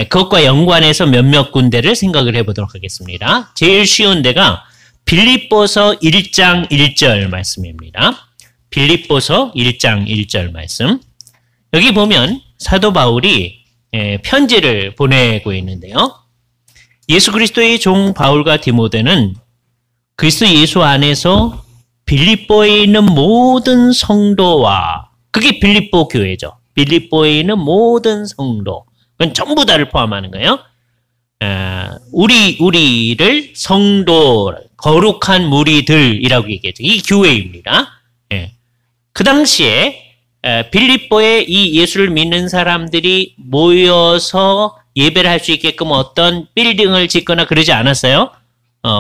그것과 연관해서 몇몇 군데를 생각을 해보도록 하겠습니다. 제일 쉬운 데가 빌립보서 1장 1절 말씀입니다. 빌립보서 1장 1절 말씀. 여기 보면 사도 바울이 편지를 보내고 있는데요. 예수 그리스도의 종 바울과 디모데는 그리스도 예수 안에서 빌립보에 있는 모든 성도와, 그게 빌립보 교회죠. 빌립보에 있는 모든 성도, 그건 전부 다를 포함하는 거예요. 우리를 성도, 거룩한 무리들이라고 얘기했죠. 이 교회입니다. 그 당시에 빌립보에 이 예수를 믿는 사람들이 모여서 예배를 할 수 있게끔 어떤 빌딩을 짓거나 그러지 않았어요.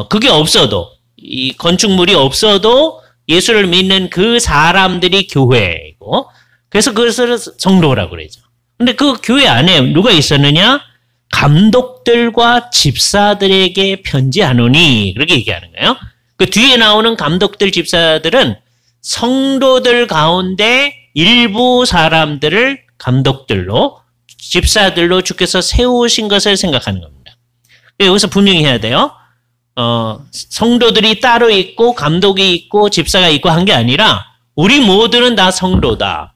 그게 없어도, 이 건축물이 없어도 예수를 믿는 그 사람들이 교회이고, 그래서 그것을 성도라고 그러죠. 근데 그 교회 안에 누가 있었느냐? 감독들과 집사들에게 편지하노니, 그렇게 얘기하는 거예요. 그 뒤에 나오는 감독들, 집사들은 성도들 가운데 일부 사람들을 감독들로, 집사들로 주께서 세우신 것을 생각하는 겁니다. 여기서 분명히 해야 돼요. 성도들이 따로 있고 감독이 있고 집사가 있고 한 게 아니라 우리 모두는 다 성도다.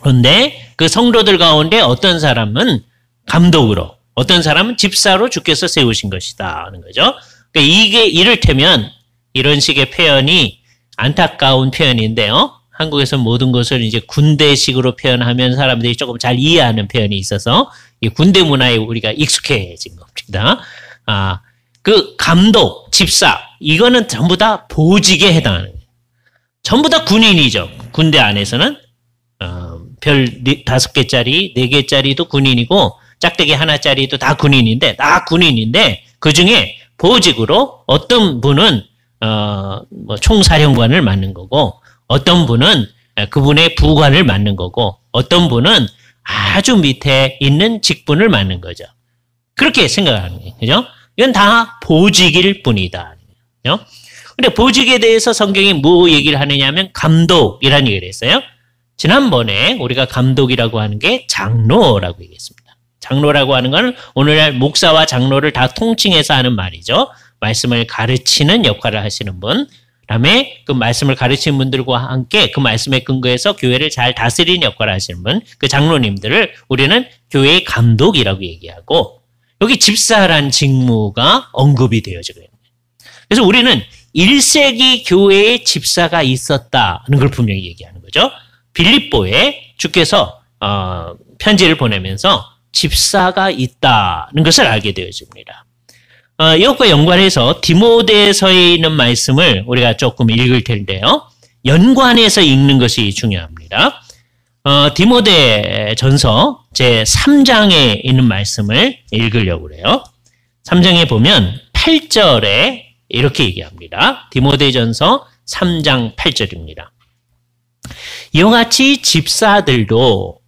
그런데 그 성도들 가운데 어떤 사람은 감독으로, 어떤 사람은 집사로 주께서 세우신 것이다 하는 거죠. 그러니까 이게 이를테면 이런 식의 표현이 안타까운 표현인데요. 한국에서 모든 것을 이제 군대식으로 표현하면 사람들이 조금 잘 이해하는 표현이 있어서 이 군대 문화에 우리가 익숙해진 겁니다. 그 감독, 집사, 이거는 전부 다 보직에 해당하는 거예요. 전부 다 군인이죠. 군대 안에서는 별 5개짜리, 4개짜리도 군인이고 짝대기 하나짜리도 다 군인인데 그 중에 보직으로 어떤 분은 총사령관을 맡는 거고, 어떤 분은 그분의 부관을 맡는 거고, 어떤 분은 아주 밑에 있는 직분을 맡는 거죠. 그렇게 생각하는 거예요. 그죠? 이건 다 보직일 뿐이다. 그죠? 근데 보직에 대해서 성경이 뭐 얘기를 하느냐 하면 감독이라는 얘기를 했어요. 지난번에 우리가 감독이라고 하는 게 장로라고 얘기했습니다. 장로라고 하는 건 오늘날 목사와 장로를 다 통칭해서 하는 말이죠. 말씀을 가르치는 역할을 하시는 분, 그다음에 그 말씀을 가르치는 분들과 함께 그 말씀에 근거해서 교회를 잘 다스리는 역할을 하시는 분, 그 장로님들을 우리는 교회의 감독이라고 얘기하고, 여기 집사란 직무가 언급이 되어지고 있는 거예요. 그래서 우리는 1세기 교회에 집사가 있었다는 걸 분명히 얘기하는 거죠. 빌립보에 주께서 편지를 보내면서 집사가 있다는 것을 알게 되어집니다. 이것과 연관해서 디모데서에 있는 말씀을 우리가 조금 읽을 텐데요. 연관해서 읽는 것이 중요합니다. 디모데 전서 제3장에 있는 말씀을 읽으려고 그래요. 3장에 보면 8절에 이렇게 얘기합니다. 디모데 전서 3장 8절입니다. 이와 같이 집사들도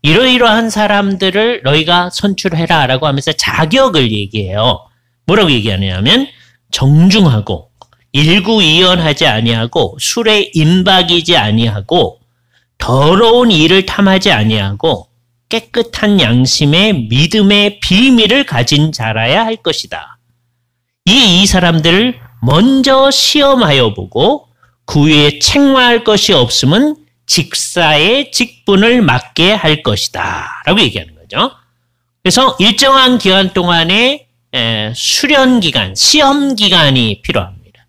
이러이러한 사람들을 너희가 선출해라 라고 하면서 자격을 얘기해요. 뭐라고 얘기하냐면 정중하고 일구이연하지 아니하고 술에 임박이지 아니하고 더러운 일을 탐하지 아니하고 깨끗한 양심의 믿음의 비밀을 가진 자라야 할 것이다. 이 사람들을 먼저 시험하여 보고 그 위에 책망할 것이 없으면 직사의 직분을 맡게 할 것이다 라고 얘기하는 거죠. 그래서 일정한 기간 동안에 수련 기간, 시험 기간이 필요합니다.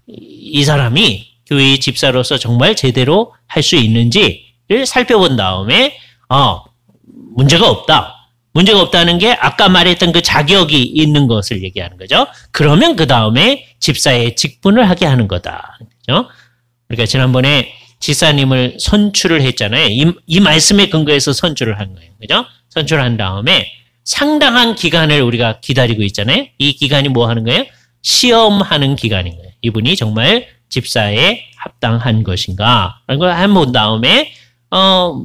이 사람이 교회의 집사로서 정말 제대로 할 수 있는지를 살펴본 다음에 문제가 없다. 문제가 없다는 게 아까 말했던 그 자격이 있는 것을 얘기하는 거죠. 그러면 그 다음에 집사의 직분을 하게 하는 거다. 그렇죠? 그러니까 지난번에 집사님을 선출을 했잖아요. 이 말씀에 근거해서 선출을 한 거예요. 그죠? 선출한 다음에 상당한 기간을 우리가 기다리고 있잖아요. 이 기간이 뭐 하는 거예요? 시험하는 기간인 거예요. 이분이 정말 집사에 합당한 것인가? 라는 걸 해본 다음에,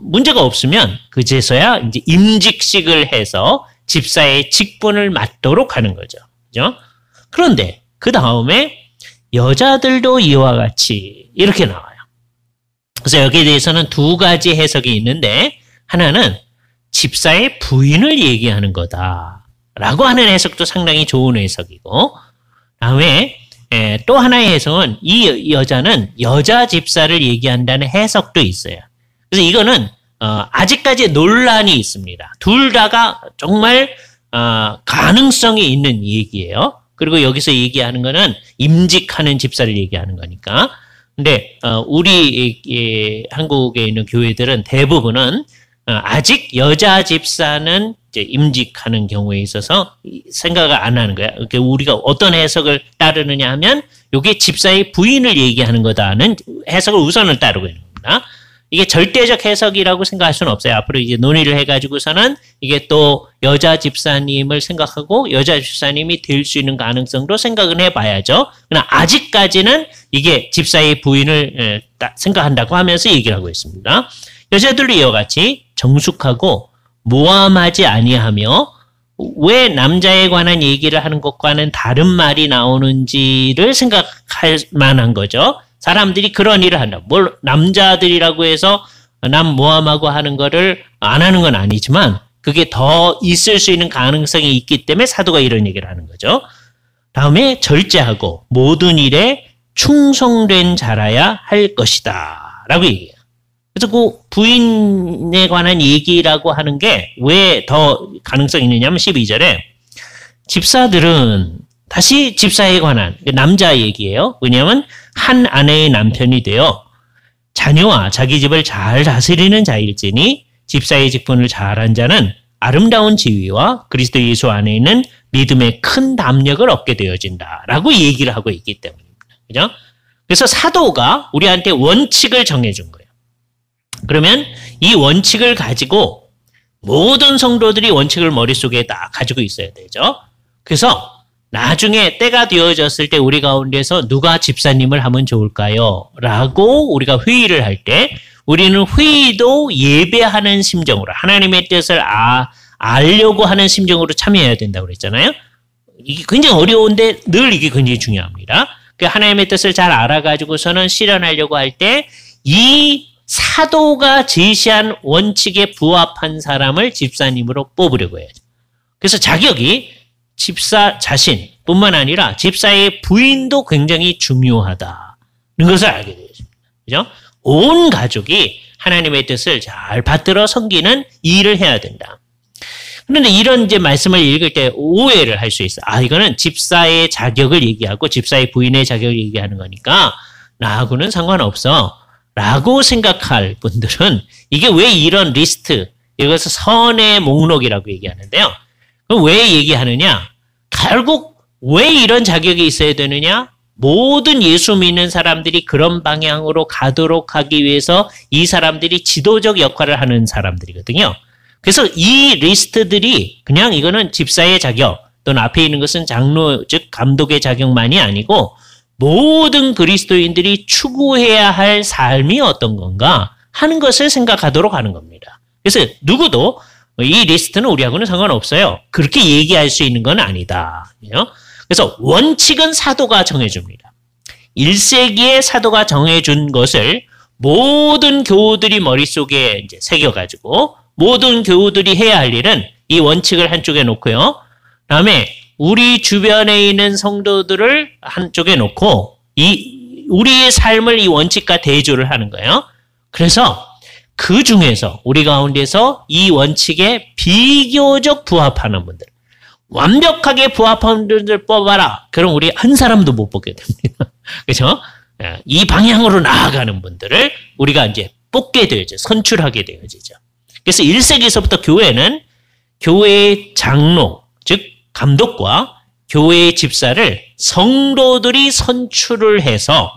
문제가 없으면 그제서야 이제 임직식을 해서 집사의 직분을 맡도록 하는 거죠. 그죠? 그런데 그 다음에 여자들도 이와 같이 이렇게 나와요. 그래서 여기에 대해서는 두 가지 해석이 있는데, 하나는 집사의 부인을 얘기하는 거다라고 하는 해석도 상당히 좋은 해석이고, 다음에 또 하나의 해석은 이 여자는 여자 집사를 얘기한다는 해석도 있어요. 그래서 이거는 아직까지 논란이 있습니다. 둘 다가 정말 가능성이 있는 얘기예요. 그리고 여기서 얘기하는 거는 임직하는 집사를 얘기하는 거니까. 근데 우리 한국에 있는 교회들은 대부분은 아직 여자 집사는 이제 임직하는 경우에 있어서 생각을 안 하는 거야. 그러니까 우리가 어떤 해석을 따르느냐 하면 이게 집사의 부인을 얘기하는 거다는 해석을 우선을 따르고 있는 겁니다. 이게 절대적 해석이라고 생각할 수는 없어요. 앞으로 이제 논의를 해가지고서는 이게 또 여자 집사님을 생각하고 여자 집사님이 될 수 있는 가능성도 생각을 해봐야죠. 그러나 아직까지는 이게 집사의 부인을 생각한다고 하면서 얘기를 하고 있습니다. 여자들도 이와 같이 정숙하고 모함하지 아니하며 왜 남자에 관한 얘기를 하는 것과는 다른 말이 나오는지를 생각할 만한 거죠. 사람들이 그런 일을 한다. 뭘 남자들이라고 해서 남 모함하고 하는 거를 안 하는 건 아니지만 그게 더 있을 수 있는 가능성이 있기 때문에 사도가 이런 얘기를 하는 거죠. 다음에 절제하고 모든 일에 충성된 자라야 할 것이다 라고 얘기해요. 그래서 그 부인에 관한 얘기라고 하는 게 왜 더 가능성이 있느냐면 12절에 집사들은 다시 집사에 관한 남자 얘기예요. 왜냐하면 한 아내의 남편이 되어 자녀와 자기 집을 잘 다스리는 자일지니 집사의 직분을 잘한 자는 아름다운 지위와 그리스도 예수 안에 있는 믿음의 큰 담력을 얻게 되어진다라고 얘기를 하고 있기 때문입니다. 그죠? 그래서 사도가 우리한테 원칙을 정해준 거예요. 그러면 이 원칙을 가지고 모든 성도들이 원칙을 머릿속에 다 가지고 있어야 되죠. 그래서 나중에 때가 되어졌을 때 우리 가운데서 누가 집사님을 하면 좋을까요? 라고 우리가 회의를 할 때 우리는 회의도 예배하는 심정으로 하나님의 뜻을 알려고 하는 심정으로 참여해야 된다고 그랬잖아요. 이게 굉장히 어려운데 늘 이게 굉장히 중요합니다. 그 하나님의 뜻을 잘 알아가지고서는 실현하려고 할 때 이 사도가 제시한 원칙에 부합한 사람을 집사님으로 뽑으려고 해야죠. 그래서 자격이 집사 자신뿐만 아니라 집사의 부인도 굉장히 중요하다는 것을 알게 되었습니다. 그죠? 온 가족이 하나님의 뜻을 잘 받들어 섬기는 일을 해야 된다. 그런데 이런 이제 말씀을 읽을 때 오해를 할 수 있어. 이거는 집사의 자격을 얘기하고 집사의 부인의 자격을 얘기하는 거니까 나하고는 상관없어. 라고 생각할 분들은 이게 왜 이런 리스트, 이것을 선의 목록이라고 얘기하는데요. 그럼 왜 얘기하느냐? 결국 왜 이런 자격이 있어야 되느냐? 모든 예수 믿는 사람들이 그런 방향으로 가도록 하기 위해서 이 사람들이 지도적 역할을 하는 사람들이거든요. 그래서 이 리스트들이 그냥 이거는 집사의 자격 또는 앞에 있는 것은 장로 즉 감독의 자격만이 아니고 모든 그리스도인들이 추구해야 할 삶이 어떤 건가 하는 것을 생각하도록 하는 겁니다. 그래서 누구도 이 리스트는 우리하고는 상관없어요. 그렇게 얘기할 수 있는 건 아니다. 그래서 원칙은 사도가 정해줍니다. 1세기에 사도가 정해준 것을 모든 교우들이 머릿속에 이제 새겨가지고 모든 교우들이 해야 할 일은 이 원칙을 한쪽에 놓고요. 다음에 우리 주변에 있는 성도들을 한쪽에 놓고 우리의 삶을 이 원칙과 대조를 하는 거예요. 그래서 그 중에서 우리 가운데서 이 원칙에 비교적 부합하는 분들, 완벽하게 부합하는 분들 뽑아라. 그럼 우리 한 사람도 못 뽑게 됩니다. 그렇죠? 이 방향으로 나아가는 분들을 우리가 이제 뽑게 되어져, 선출하게 되어지죠. 그래서 1세기에서부터 교회는 교회의 장로, 즉 감독과 교회의 집사를 성도들이 선출을 해서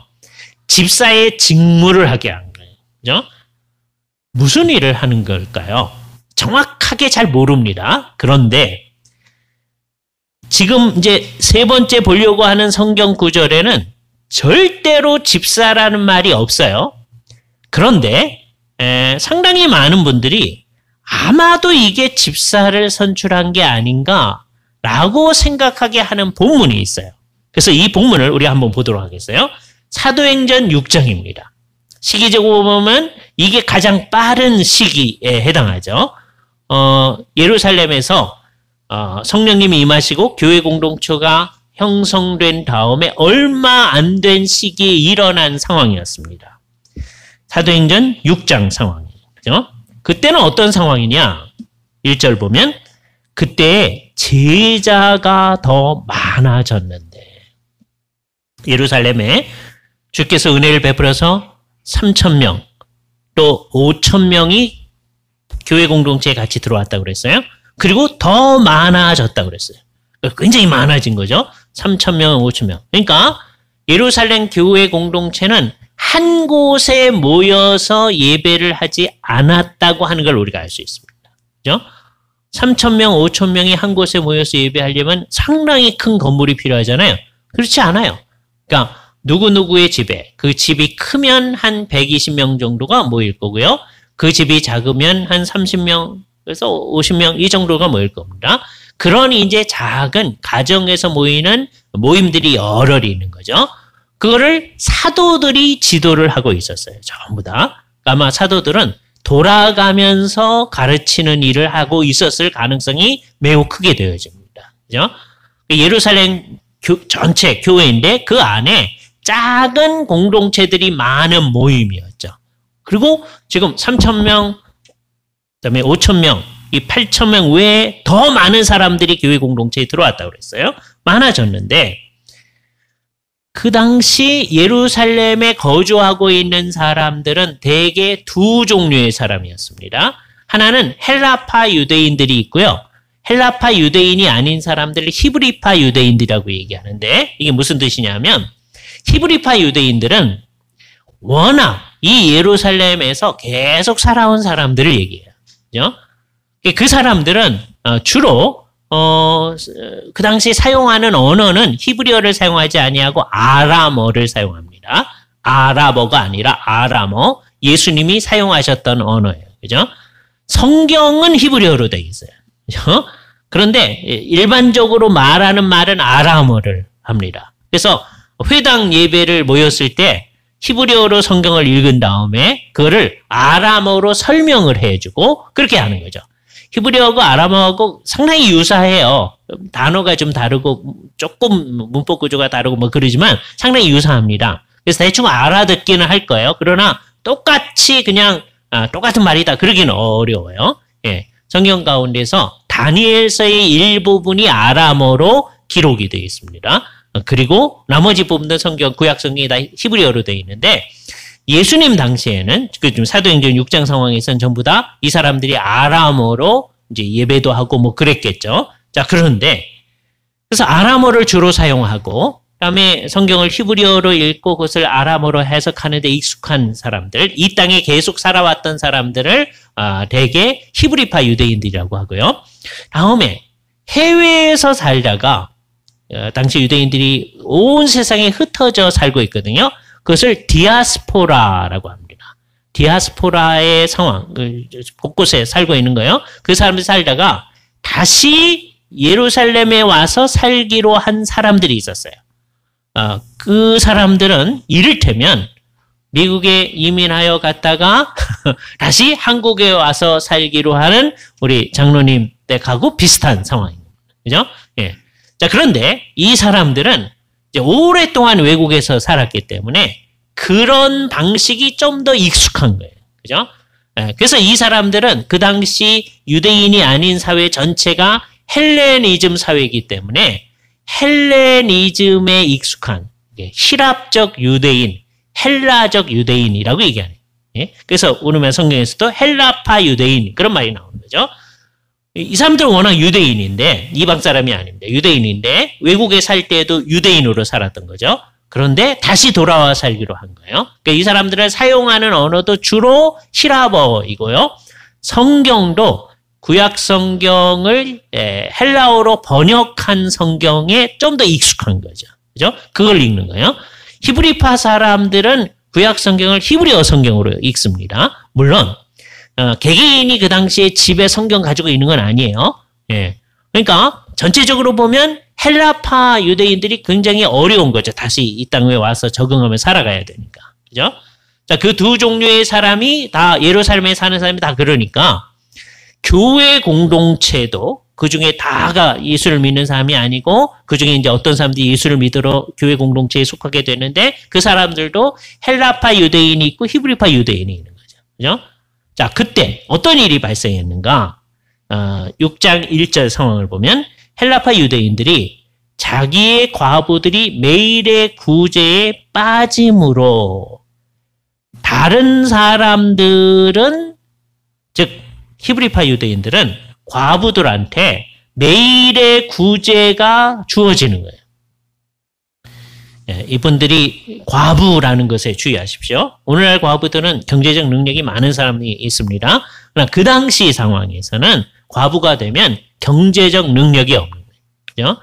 집사의 직무를 하게 한 거예요. 그죠? 무슨 일을 하는 걸까요? 정확하게 잘 모릅니다. 그런데 지금 이제 세 번째 보려고 하는 성경 구절에는 절대로 집사라는 말이 없어요. 그런데 상당히 많은 분들이 아마도 이게 집사를 선출한 게 아닌가라고 생각하게 하는 본문이 있어요. 그래서 이 본문을 우리 한번 보도록 하겠어요. 사도행전 6장입니다. 시기적으로 보면 이게 가장 빠른 시기에 해당하죠. 예루살렘에서 성령님이 임하시고 교회 공동체가 형성된 다음에 얼마 안 된 시기에 일어난 상황이었습니다. 사도행전 6장 상황이죠. 그때는 어떤 상황이냐? 1절 보면 그때 제자가 더 많아졌는데 예루살렘에 주께서 은혜를 베풀어서 3,000명 또 5,000명이 교회 공동체에 같이 들어왔다고 그랬어요. 그리고 더 많아졌다고 그랬어요. 굉장히 많아진 거죠. 3,000명, 5,000명. 그러니까 예루살렘 교회 공동체는 한 곳에 모여서 예배를 하지 않았다고 하는 걸 우리가 알 수 있습니다. 그죠? 3,000명, 5,000명이 한 곳에 모여서 예배하려면 상당히 큰 건물이 필요하잖아요. 그렇지 않아요. 그러니까 누구누구의 집에 그 집이 크면 한 120명 정도가 모일 거고요. 그 집이 작으면 한 30명, 그래서 50명 이 정도가 모일 겁니다. 그런 이제 작은 가정에서 모이는 모임들이 여럿이 있는 거죠. 그거를 사도들이 지도를 하고 있었어요. 전부 다. 아마 사도들은 돌아가면서 가르치는 일을 하고 있었을 가능성이 매우 크게 되어집니다. 그죠? 예루살렘 전체 교회인데 그 안에 작은 공동체들이 많은 모임이었죠. 그리고 지금 3,000명, 그다음에 5,000명, 이 8,000명 외에 더 많은 사람들이 교회 공동체에 들어왔다고 그랬어요. 많아졌는데 그 당시 예루살렘에 거주하고 있는 사람들은 대개 두 종류의 사람이었습니다. 하나는 헬라파 유대인들이 있고요. 헬라파 유대인이 아닌 사람들을 히브리파 유대인들이라고 얘기하는데 이게 무슨 뜻이냐면 히브리파 유대인들은 워낙 이 예루살렘에서 계속 살아온 사람들을 얘기해요. 그죠? 그 사람들은 주로 그 당시 사용하는 언어는 히브리어를 사용하지 아니하고 아람어를 사용합니다. 아랍어가 아니라 아람어, 예수님이 사용하셨던 언어예요. 그죠? 성경은 히브리어로 되어 있어요. 그죠? 그런데 일반적으로 말하는 말은 아람어를 합니다. 그래서 회당 예배를 모였을 때 히브리어로 성경을 읽은 다음에 그거를 아람어로 설명을 해주고 그렇게 하는 거죠. 히브리어하고 아람어하고 상당히 유사해요. 단어가 좀 다르고 조금 문법 구조가 다르고 뭐 그러지만 상당히 유사합니다. 그래서 대충 알아듣기는 할 거예요. 그러나 똑같이 그냥 똑같은 말이다 그러기는 어려워요. 예, 성경 가운데서 다니엘서의 일부분이 아람어로 기록이 되어 있습니다. 그리고 나머지 부분은 성경 구약 성경이 다 히브리어로 되어 있는데 예수님 당시에는 그 사도행전 6장 상황에서는 전부 다 이 사람들이 아람어로 이제 예배도 하고 뭐 그랬겠죠. 자, 그런데 그래서 아람어를 주로 사용하고 그다음에 성경을 히브리어로 읽고 그것을 아람어로 해석하는 데 익숙한 사람들, 이 땅에 계속 살아왔던 사람들을 대개 히브리파 유대인들이라고 하고요. 다음에 해외에서 살다가 당시 유대인들이 온 세상에 흩어져 살고 있거든요. 그것을 디아스포라라고 합니다. 디아스포라의 상황, 곳곳에 살고 있는 거예요. 그 사람들이 살다가 다시 예루살렘에 와서 살기로 한 사람들이 있었어요. 그 사람들은 이를테면 미국에 이민하여 갔다가 다시 한국에 와서 살기로 하는 우리 장로님 댁하고 비슷한 상황입니다. 그죠? 예. 자, 그런데 이 사람들은 이제 오랫동안 외국에서 살았기 때문에 그런 방식이 좀 더 익숙한 거예요. 그죠? 예. 그래서 이 사람들은 그 당시 유대인이 아닌 사회 전체가 헬레니즘 사회이기 때문에 헬레니즘에 익숙한希腊적 유대인, 헬라적 유대인이라고 얘기하네요. 예? 그래서 오늘날 성경에서도 헬라파 유대인 그런 말이 나오는 거죠. 이 사람들은 워낙 유대인인데 이방 사람이 아닙니다. 유대인인데 외국에 살 때에도 유대인으로 살았던 거죠. 그런데 다시 돌아와 살기로 한 거예요. 그러니까 이 사람들은 사용하는 언어도 주로 히라버이고요. 성경도 구약 성경을 헬라어로 번역한 성경에 좀 더 익숙한 거죠. 그죠? 그걸 읽는 거예요. 히브리파 사람들은 구약 성경을 히브리어 성경으로 읽습니다. 물론 개개인이 그 당시에 집에 성경 가지고 있는 건 아니에요. 예. 그러니까 전체적으로 보면 헬라파 유대인들이 굉장히 어려운 거죠. 다시 이 땅에 와서 적응하며 살아가야 되니까. 그죠? 자, 그 두 종류의 사람이 다 예루살렘에 사는 사람이 다 그러니까 교회 공동체도 그 중에 다가 예수를 믿는 사람이 아니고 그 중에 이제 어떤 사람들이 예수를 믿으러 교회 공동체에 속하게 되는데 그 사람들도 헬라파 유대인이 있고 히브리파 유대인이 있는 거죠. 그죠? 자, 그때 어떤 일이 발생했는가? 6장 1절 상황을 보면 헬라파 유대인들이 자기의 과부들이 매일의 구제에 빠짐으로 다른 사람들은 즉 히브리파 유대인들은 과부들한테 매일의 구제가 주어지는 거예요. 이분들이 과부라는 것에 주의하십시오. 오늘날 과부들은 경제적 능력이 많은 사람이 있습니다. 그러나 그 당시 상황에서는 과부가 되면 경제적 능력이 없는 거예요.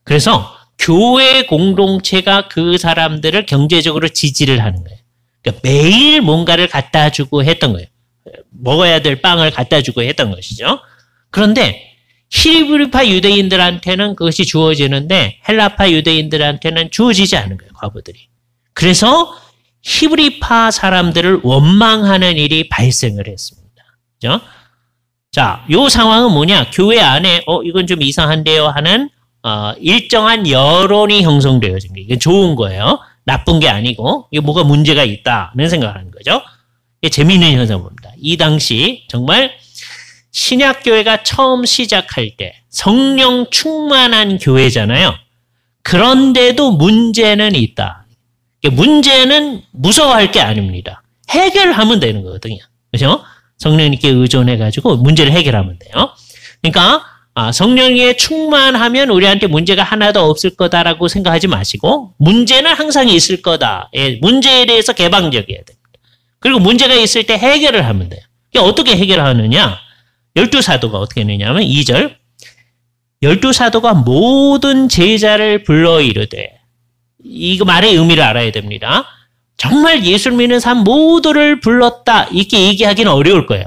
그래서 교회 공동체가 그 사람들을 경제적으로 지지를 하는 거예요. 그러니까 매일 뭔가를 갖다 주고 했던 거예요. 먹어야 될 빵을 갖다 주고 했던 것이죠. 그런데 히브리파 유대인들한테는 그것이 주어지는데 헬라파 유대인들한테는 주어지지 않은 거예요. 과부들이. 그래서 히브리파 사람들을 원망하는 일이 발생을 했습니다. 그죠? 자, 요 상황은 뭐냐? 교회 안에 이건 좀 이상한데요 하는 일정한 여론이 형성되어진 게 이게 좋은 거예요. 나쁜 게 아니고 이게 뭐가 문제가 있다는 생각을 하는 거죠. 이게 재미있는 현상입니다. 이 당시 정말 신약교회가 처음 시작할 때 성령 충만한 교회잖아요. 그런데도 문제는 있다. 문제는 무서워할 게 아닙니다. 해결하면 되는 거거든요. 그렇죠? 성령님께 의존해가지고 문제를 해결하면 돼요. 그러니까 성령에 충만하면 우리한테 문제가 하나도 없을 거다라고 생각하지 마시고 문제는 항상 있을 거다. 문제에 대해서 개방적이어야 됩니다. 그리고 문제가 있을 때 해결을 하면 돼요. 어떻게 해결하느냐? 12사도가 어떻게 했느냐면 2절 12사도가 모든 제자를 불러 이르되 이거 말의 의미를 알아야 됩니다. 정말 예수를 믿는 사람 모두를 불렀다 이렇게 얘기하기는 어려울 거예요.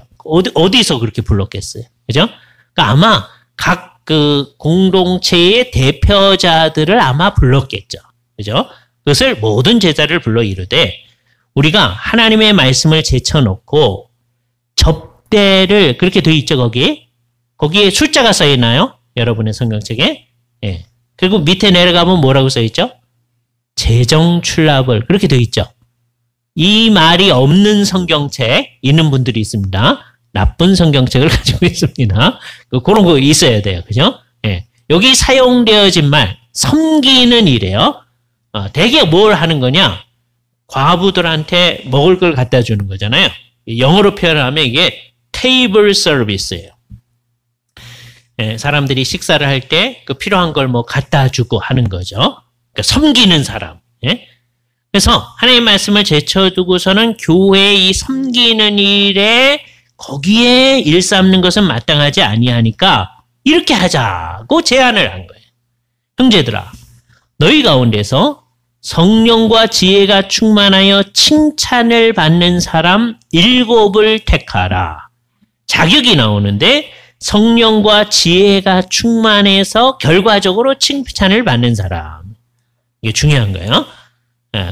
어디서 그렇게 불렀겠어요? 그죠? 그러니까 아마 각 그 공동체의 대표자들을 아마 불렀겠죠. 그죠? 그것을 모든 제자를 불러 이르되 우리가 하나님의 말씀을 제쳐놓고 접대를 그렇게 돼 있죠, 거기에 숫자가 써 있나요? 여러분의 성경책에. 예. 그리고 밑에 내려가면 뭐라고 써 있죠? 재정출납을 그렇게 돼 있죠. 이 말이 없는 성경책 있는 분들이 있습니다. 나쁜 성경책을 가지고 있습니다. 그런 거 있어야 돼요. 그죠? 예. 여기 사용되어진 말, 섬기는 일이에요. 대개 뭘 하는 거냐? 과부들한테 먹을 걸 갖다 주는 거잖아요. 영어로 표현하면 이게 테이블 서비스예요. 예, 사람들이 식사를 할 때 그 필요한 걸 뭐 갖다 주고 하는 거죠. 그러니까 섬기는 사람. 예? 그래서 하나님의 말씀을 제쳐두고서는 교회의 이 섬기는 일에 거기에 일삼는 것은 마땅하지 아니하니까 이렇게 하자고 제안을 한 거예요. 형제들아, 너희 가운데서 성령과 지혜가 충만하여 칭찬을 받는 사람 7을 택하라. 자격이 나오는데 성령과 지혜가 충만해서 결과적으로 칭찬을 받는 사람. 이게 중요한 거예요.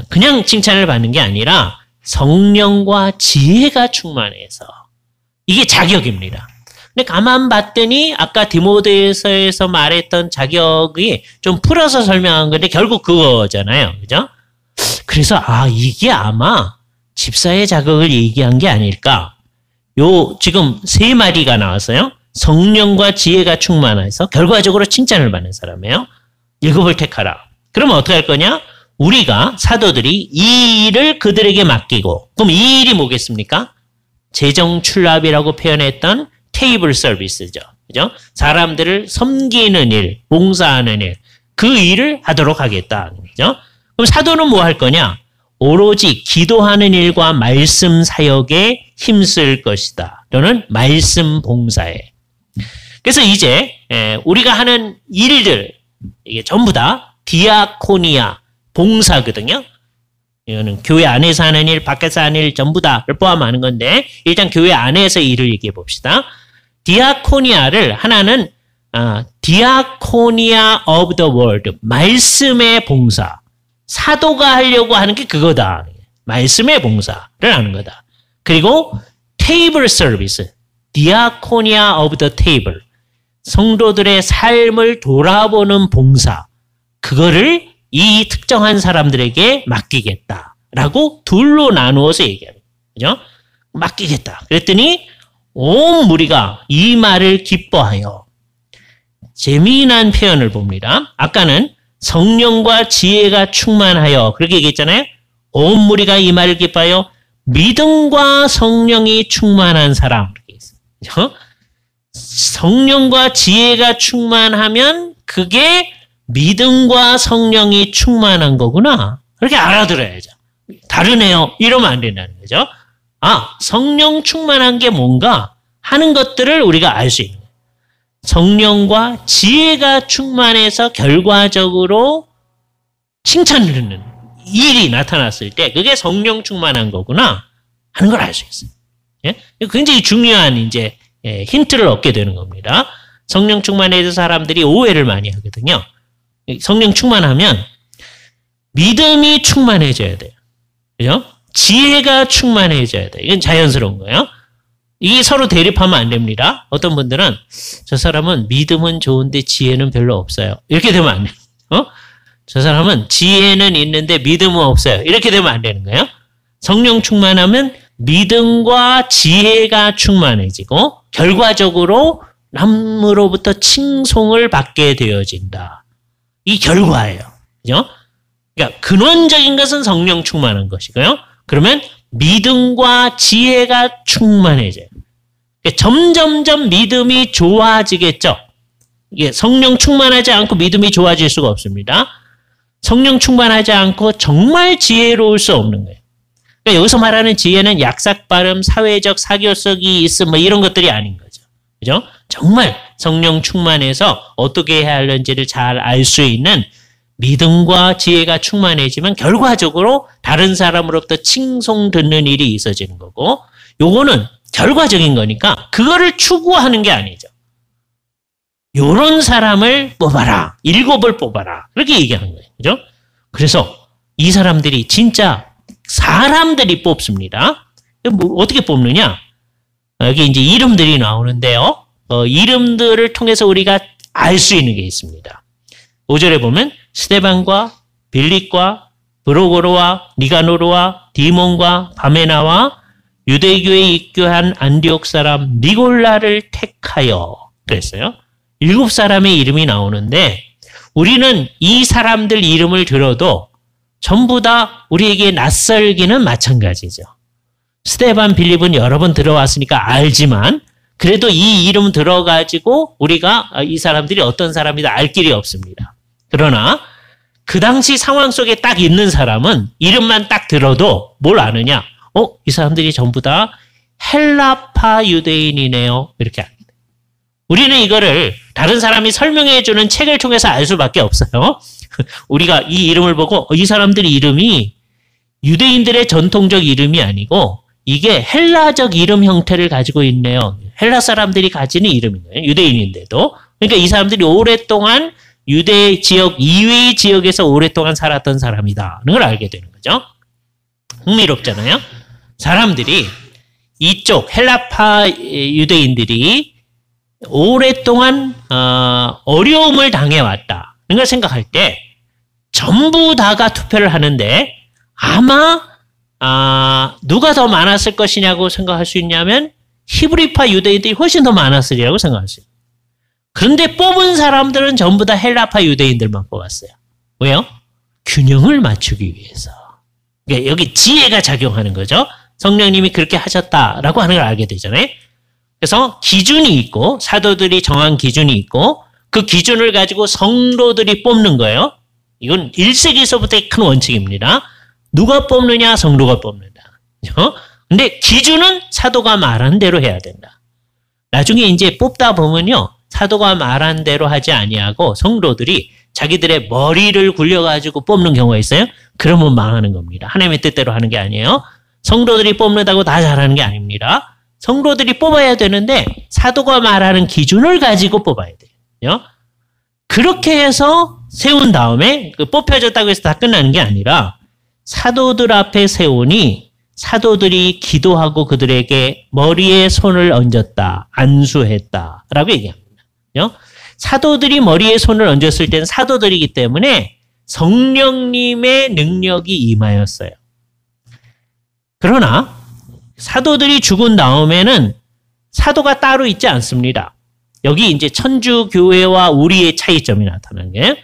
그냥 칭찬을 받는 게 아니라 성령과 지혜가 충만해서 이게 자격입니다. 근데 가만 봤더니 아까 디모데서에서 말했던 자격이 좀 풀어서 설명한 건데 결국 그거잖아요. 그죠? 그래서 이게 아마 집사의 자격을 얘기한 게 아닐까. 지금 3마디가 나왔어요. 성령과 지혜가 충만해서 결과적으로 칭찬을 받는 사람이에요. 7을 택하라. 그러면 어떻게 할 거냐? 우리가 사도들이 이 일을 그들에게 맡기고 그럼 이 일이 뭐겠습니까? 재정출납이라고 표현했던 테이블 서비스죠. 그죠? 사람들을 섬기는 일, 봉사하는 일, 그 일을 하도록 하겠다. 그죠? 그럼 사도는 뭐 할 거냐? 오로지 기도하는 일과 말씀 사역에 힘쓸 것이다. 또는 말씀 봉사에. 그래서 이제 우리가 하는 일들 이게 전부 다 디아코니아 봉사거든요. 이거는 교회 안에서 하는 일, 밖에서 하는 일 전부 다를 포함하는 건데 일단 교회 안에서 일을 얘기해 봅시다. 디아코니아를 하나는 디아코니아 of the word, 말씀의 봉사. 사도가 하려고 하는 게 그거다. 말씀의 봉사를 하는 거다. 그리고 테이블 서비스, diaconia of the table. 성도들의 삶을 돌아보는 봉사. 그거를 이 특정한 사람들에게 맡기겠다라고 둘로 나누어서 얘기합니다. 그죠? 맡기겠다. 그랬더니 온 무리가 이 말을 기뻐하여. 재미난 표현을 봅니다. 아까는 성령과 지혜가 충만하여 그렇게 얘기했잖아요. 온 무리가 이 말을 기뻐하여 믿음과 성령이 충만한 사람. 그렇게 했어요. 성령과 지혜가 충만하면 그게 믿음과 성령이 충만한 거구나. 그렇게 알아들어야죠. 다르네요. 이러면 안 된다는 거죠. 아, 성령 충만한 게 뭔가 하는 것들을 우리가 알 수 있는 거예요. 성령과 지혜가 충만해서 결과적으로 칭찬을 듣는 일이 나타났을 때 그게 성령 충만한 거구나 하는 걸 알 수 있어요. 예? 굉장히 중요한 이제 힌트를 얻게 되는 겁니다. 성령 충만해서 사람들이 오해를 많이 하거든요. 성령 충만하면 믿음이 충만해져야 돼요. 그죠? 지혜가 충만해져야 돼요. 이건 자연스러운 거예요. 이게 서로 대립하면 안 됩니다. 어떤 분들은 저 사람은 믿음은 좋은데 지혜는 별로 없어요. 이렇게 되면 안 돼요. 저 사람은 지혜는 있는데 믿음은 없어요. 이렇게 되면 안 되는 거예요. 성령 충만하면 믿음과 지혜가 충만해지고 결과적으로 남으로부터 칭송을 받게 되어진다. 이 결과예요. 그죠? 그러니까 근원적인 것은 성령 충만한 것이고요. 그러면 믿음과 지혜가 충만해져요. 그러니까 점점점 믿음이 좋아지겠죠. 이게 성령 충만하지 않고 믿음이 좋아질 수가 없습니다. 성령 충만하지 않고 정말 지혜로울 수 없는 거예요. 그러니까 여기서 말하는 지혜는 약삭 발음, 사회적 사교성이 있음 뭐 이런 것들이 아닌 거죠. 그죠? 정말 성령 충만해서 어떻게 해야 하는지를 잘 알 수 있는 믿음과 지혜가 충만해지면 결과적으로 다른 사람으로부터 칭송 듣는 일이 있어지는 거고 요거는 결과적인 거니까 그거를 추구하는 게 아니죠. 요런 사람을 뽑아라. 7을 뽑아라. 그렇게 얘기하는 거예요. 그죠? 그래서 이 사람들이 진짜 사람들이 뽑습니다. 뭐 어떻게 뽑느냐? 여기 이제 이름들이 나오는데요. 이름들을 통해서 우리가 알 수 있는 게 있습니다. 5절에 보면 스데반과 빌립과 브로고로와 니가노르와 디몬과 바메나와 유대교에 입교한 안디옥 사람 니골라를 택하여 그랬어요. 7사람의 이름이 나오는데 우리는 이 사람들 이름을 들어도 전부 다 우리에게 낯설기는 마찬가지죠. 스데반, 빌립은 여러 번 들어왔으니까 알지만 그래도 이 이름 들어가지고 우리가 이 사람들이 어떤 사람이다 알 길이 없습니다. 그러나 그 당시 상황 속에 딱 있는 사람은 이름만 딱 들어도 뭘 아느냐? 이 사람들이 전부 다 헬라파 유대인이네요. 이렇게 합니다. 우리는 이거를 다른 사람이 설명해 주는 책을 통해서 알 수밖에 없어요. 우리가 이 이름을 보고 이 사람들 이름이 유대인들의 전통적 이름이 아니고 이게 헬라적 이름 형태를 가지고 있네요. 헬라 사람들이 가지는 이름이에요. 유대인인데도. 그러니까 이 사람들이 오랫동안 유대 지역 이외의 지역에서 오랫동안 살았던 사람이다. 는 걸 알게 되는 거죠. 흥미롭잖아요. 사람들이 이쪽 헬라파 유대인들이 오랫동안 어려움을 당해왔다. 는 걸 생각할 때 전부 다가 투표를 하는데 아마 누가 더 많았을 것이냐고 생각할 수 있냐면 히브리파 유대인들이 훨씬 더 많았으리라고 생각할 수 있어요. 그런데 뽑은 사람들은 전부 다 헬라파 유대인들만 뽑았어요. 왜요? 균형을 맞추기 위해서. 그러니까 여기 지혜가 작용하는 거죠. 성령님이 그렇게 하셨다라고 하는 걸 알게 되잖아요. 그래서 기준이 있고 사도들이 정한 기준이 있고 그 기준을 가지고 성도들이 뽑는 거예요. 이건 1세기에서부터의 큰 원칙입니다. 누가 뽑느냐? 성도가 뽑는다. 근데 기준은 사도가 말한 대로 해야 된다. 나중에 이제 뽑다 보면요. 사도가 말한 대로 하지 아니하고 성도들이 자기들의 머리를 굴려가지고 뽑는 경우가 있어요. 그러면 망하는 겁니다. 하나님의 뜻대로 하는 게 아니에요. 성도들이 뽑는다고 다 잘하는 게 아닙니다. 성도들이 뽑아야 되는데 사도가 말하는 기준을 가지고 뽑아야 돼요. 그렇게 해서 세운 다음에 뽑혀졌다고 해서 다 끝나는 게 아니라 사도들 앞에 세우니 사도들이 기도하고 그들에게 머리에 손을 얹었다, 안수했다라고 얘기합니다. 그죠? 사도들이 머리에 손을 얹었을 때는 사도들이기 때문에 성령님의 능력이 임하였어요. 그러나 사도들이 죽은 다음에는 사도가 따로 있지 않습니다. 여기 이제 천주교회와 우리의 차이점이 나타나는 게,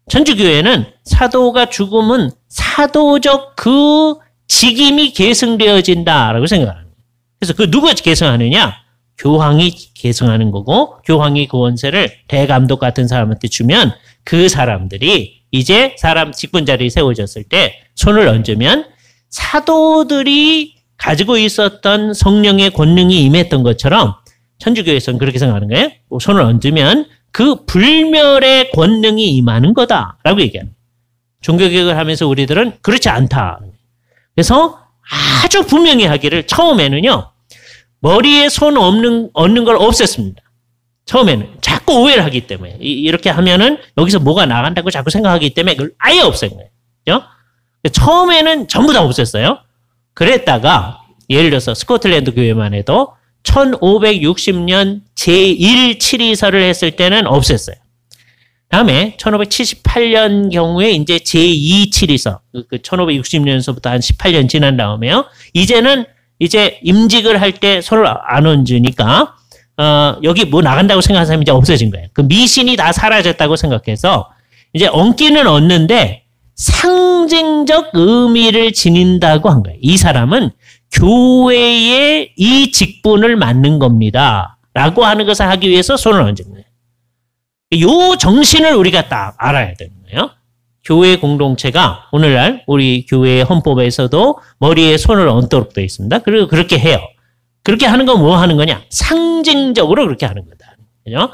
천주교회는 사도가 죽으면 사도적 그 직임이 계승되어진다라고 생각합니다. 그래서 그 누가 계승하느냐? 교황이 계승하는 거고, 교황이 그 원세를 대감독 같은 사람한테 주면 그 사람들이 이제 사람 직분 자리에 세워졌을 때 손을 얹으면 사도들이 가지고 있었던 성령의 권능이 임했던 것처럼 천주교에서는 그렇게 생각하는 거예요. 손을 얹으면 그 불멸의 권능이 임하는 거다라고 얘기하는 거예요. 종교개혁을 하면서 우리들은 그렇지 않다. 그래서 아주 분명히 하기를, 처음에는요, 머리에 손 얹는 걸 없앴습니다. 처음에는 자꾸 오해를 하기 때문에, 이렇게 하면은 여기서 뭐가 나간다고 자꾸 생각하기 때문에 그걸 아예 없앤 거예요. 그죠? 처음에는 전부 다 없앴어요. 그랬다가 예를 들어서 스코틀랜드 교회만 해도 1560년 제1칠의설을 했을 때는 없앴어요. 다음에 1578년 경우에 이제 제2칠의서, 그 1560년서부터 한 18년 지난 다음에요. 이제는 이제 임직을 할 때 손을 안 얹으니까 여기 뭐 나간다고 생각하는 사람이 이제 없어진 거예요. 그 미신이 다 사라졌다고 생각해서 이제 얹기는 얹는데 상징적 의미를 지닌다고 한 거예요. 이 사람은 교회의 이 직분을 맡는 겁니다. 라고 하는 것을 하기 위해서 손을 얹은 거예요. 이 정신을 우리가 딱 알아야 되는 거예요. 교회 공동체가 오늘날 우리 교회의 헌법에서도 머리에 손을 얹도록 되어 있습니다. 그리고 그렇게 해요. 그렇게 하는 건 뭐 하는 거냐? 상징적으로 그렇게 하는 거다. 그죠?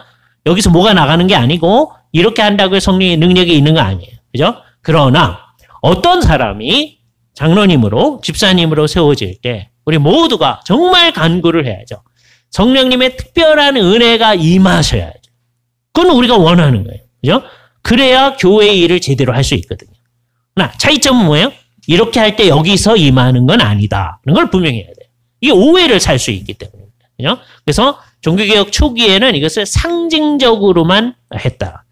여기서 뭐가 나가는 게 아니고 이렇게 한다고 해서 성령의 능력이 있는 거 아니에요. 그죠? 그러나 어떤 사람이 장로님으로, 집사님으로 세워질 때 우리 모두가 정말 간구를 해야죠. 성령님의 특별한 은혜가 임하셔야죠. 그건 우리가 원하는 거예요. 그죠? 그래야 교회의 일을 제대로 할 수 있거든요. 그러나 차이점은 뭐예요? 이렇게 할 때 여기서 임하는 건 아니다. 그런 걸 분명히 해야 돼요. 이게 오해를 살 수 있기 때문입니다. 그죠? 그래서 종교개혁 초기에는 이것을 상징적으로만 했다.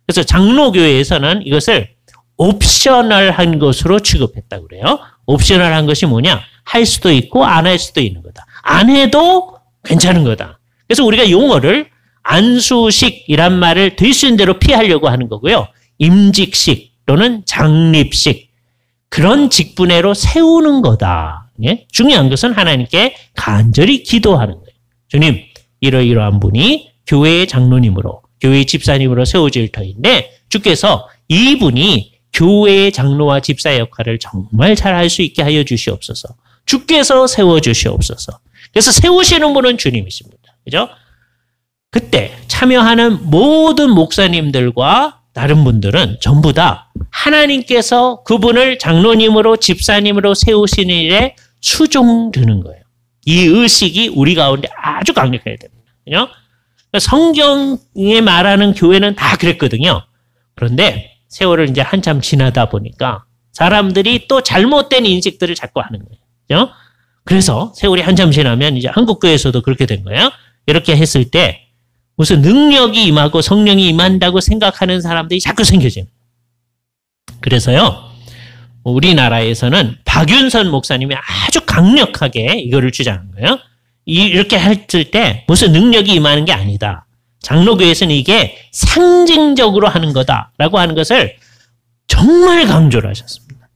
그래서 장로교회에서는 이것을 옵셔널한 것으로 취급했다고 그래요. 옵셔널한 것이 뭐냐? 할 수도 있고 안 할 수도 있는 거다. 안 해도 괜찮은 거다. 그래서 우리가 용어를 안수식이란 말을 될 수 있는 대로 피하려고 하는 거고요. 임직식 또는 장립식, 그런 직분회로 세우는 거다. 예? 중요한 것은 하나님께 간절히 기도하는 거예요. 주님, 이러이러한 분이 교회의 장로님으로, 교회의 집사님으로 세워질 터인데 주께서 이분이 교회의 장로와 집사 역할을 정말 잘 할 수 있게 하여 주시옵소서. 주께서 세워주시옵소서. 그래서 세우시는 분은 주님이십니다. 그죠? 그때 참여하는 모든 목사님들과 다른 분들은 전부 다 하나님께서 그분을 장로님으로, 집사님으로 세우시는 일에 수종드는 거예요. 이 의식이 우리 가운데 아주 강력해야 됩니다. 그죠? 성경에 말하는 교회는 다 그랬거든요. 그런데 세월을 이제 한참 지나다 보니까 사람들이 또 잘못된 인식들을 자꾸 하는 거예요. 그죠? 그래서 세월이 한참 지나면 이제 한국교회에서도 그렇게 된 거예요. 이렇게 했을 때 무슨 능력이 임하고 성령이 임한다고 생각하는 사람들이 자꾸 생겨져요. 그래서요, 우리나라에서는 박윤선 목사님이 아주 강력하게 이거를 주장한 거예요. 이렇게 했을 때 무슨 능력이 임하는 게 아니다. 장로교에서는 이게 상징적으로 하는 거다라고 하는 것을 정말 강조를 하셨습니다.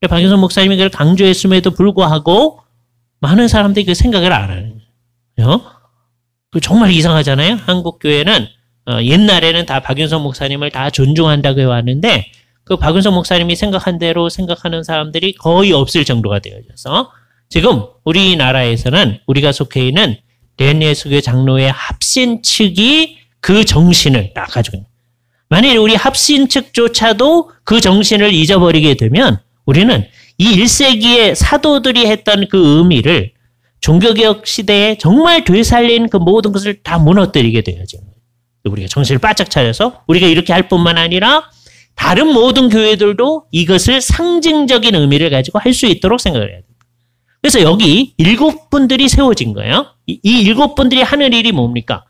박윤선 목사님이 그걸 강조했음에도 불구하고 많은 사람들이 그 생각을 안 하는 거예요. 정말 이상하잖아요. 한국 교회는 옛날에는 다 박윤선 목사님을 다 존중한다고 해왔는데 그 박윤선 목사님이 생각한 대로 생각하는 사람들이 거의 없을 정도가 되어져서 지금 우리나라에서는 우리가 속해 있는 대한예수교회 장로회 합신 측이 그 정신을 딱 가지고 있는. 만일 우리 합신 측조차도 그 정신을 잊어버리게 되면 우리는 이 1세기의 사도들이 했던 그 의미를 종교개혁 시대에 정말 되살린 그 모든 것을 다 무너뜨리게 되어져. 우리가 정신을 바짝 차려서 우리가 이렇게 할 뿐만 아니라 다른 모든 교회들도 이것을 상징적인 의미를 가지고 할 수 있도록 생각을 해야 됩니다. 그래서 여기 7분들이 세워진 거예요. 이 7분들이 하는 일이 뭡니까?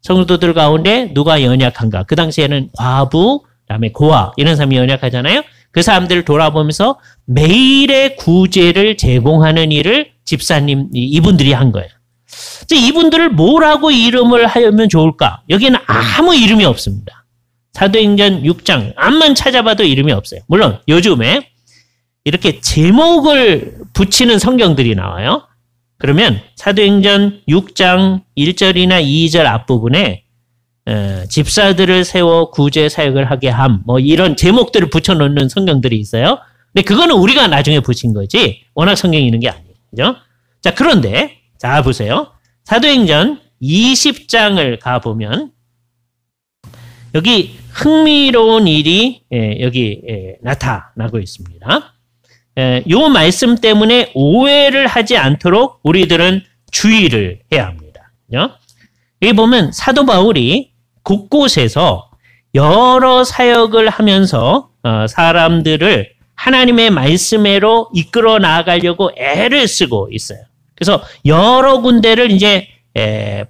성도들 가운데 누가 연약한가? 그 당시에는 과부, 그다음에 고아 이런 사람이 연약하잖아요. 그 사람들을 돌아보면서 매일의 구제를 제공하는 일을 집사님 이분들이 한 거예요. 이분들을 뭐라고 이름을 하면 좋을까? 여기는 아무 이름이 없습니다. 사도행전 6장 암만 찾아봐도 이름이 없어요. 물론 요즘에 이렇게 제목을 붙이는 성경들이 나와요. 그러면 사도행전 6장 1절이나 2절 앞부분에 집사들을 세워 구제 사역을 하게 함, 뭐 이런 제목들을 붙여놓는 성경들이 있어요. 근데 그거는 우리가 나중에 붙인 거지 워낙 성경이 있는 게 아니에요. 그죠? 자, 그런데 자 보세요. 사도행전 20장을 가보면 여기 흥미로운 일이 여기 나타나고 있습니다. 요 말씀 때문에 오해를 하지 않도록 우리들은 주의를 해야 합니다. 그죠? 여기 보면 사도 바울이 곳곳에서 여러 사역을 하면서 사람들을 하나님의 말씀으로 이끌어 나아가려고 애를 쓰고 있어요. 그래서 여러 군데를 이제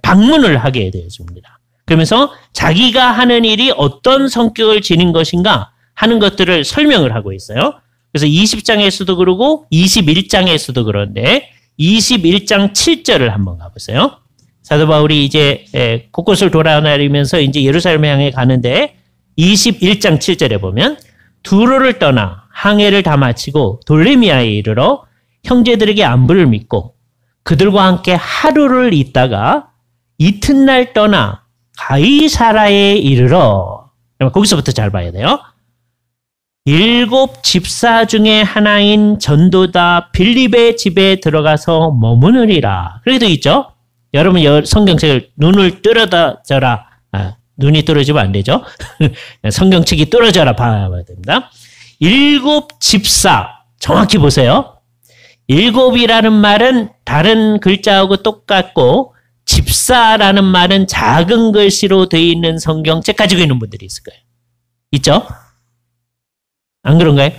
방문을 하게 되었습니다. 그러면서 자기가 하는 일이 어떤 성격을 지닌 것인가 하는 것들을 설명을 하고 있어요. 그래서 20장에서도 그러고 21장에서도 그런데 21장 7절을 한번 가보세요. 사도 바울이 이제 곳곳을 돌아다니면서 이제 예루살렘 향해 가는데 21장 7절에 보면 두로를 떠나 항해를 다 마치고 돌레미아에 이르러 형제들에게 안부를 믿고 그들과 함께 하루를 있다가 이튿날 떠나 가이사라에 이르러 거기서부터 잘 봐야 돼요. 7 집사 중에 하나인 전도다 빌립의 집에 들어가서 머무느리라. 그래도 있죠. 여러분 성경책을 눈을 뚫어져라. 눈이 떨어지면 안 되죠. 성경책이 떨어져라 봐야 됩니다. 7 집사 정확히 보세요. 7이라는 말은 다른 글자하고 똑같고 집사라는 말은 작은 글씨로 되어 있는 성경책 가지고 있는 분들이 있을 거예요. 있죠? 안 그런가요?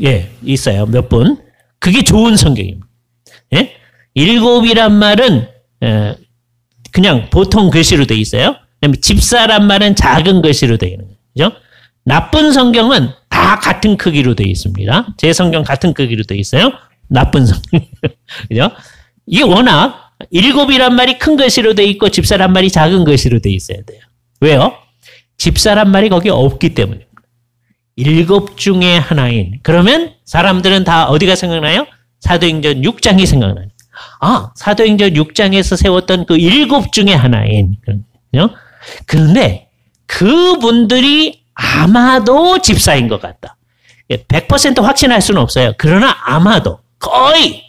예, 있어요. 몇 분. 그게 좋은 성경입니다. 예? 7이란 말은 그냥 보통 글씨로 되어 있어요. 그다음에 집사란 말은 작은 글씨로 되어 있는 거예요. 그죠? 나쁜 성경은 다 같은 크기로 되어 있습니다. 제 성경 같은 크기로 되어 있어요. 나쁜 성경. 그죠? 이게 워낙 7이란 말이 큰 글씨로 되어 있고 집사란 말이 작은 글씨로 되어 있어야 돼요. 왜요? 집사란 말이 거기 없기 때문입니다. 7 중에 하나인. 그러면 사람들은 다 어디가 생각나요? 사도행전 6장이 생각나요. 사도행전 6장에서 세웠던 그 7 중에 하나인. 그런데 그분들이 아마도 집사인 것 같다. 100% 확신할 수는 없어요. 그러나 아마도 거의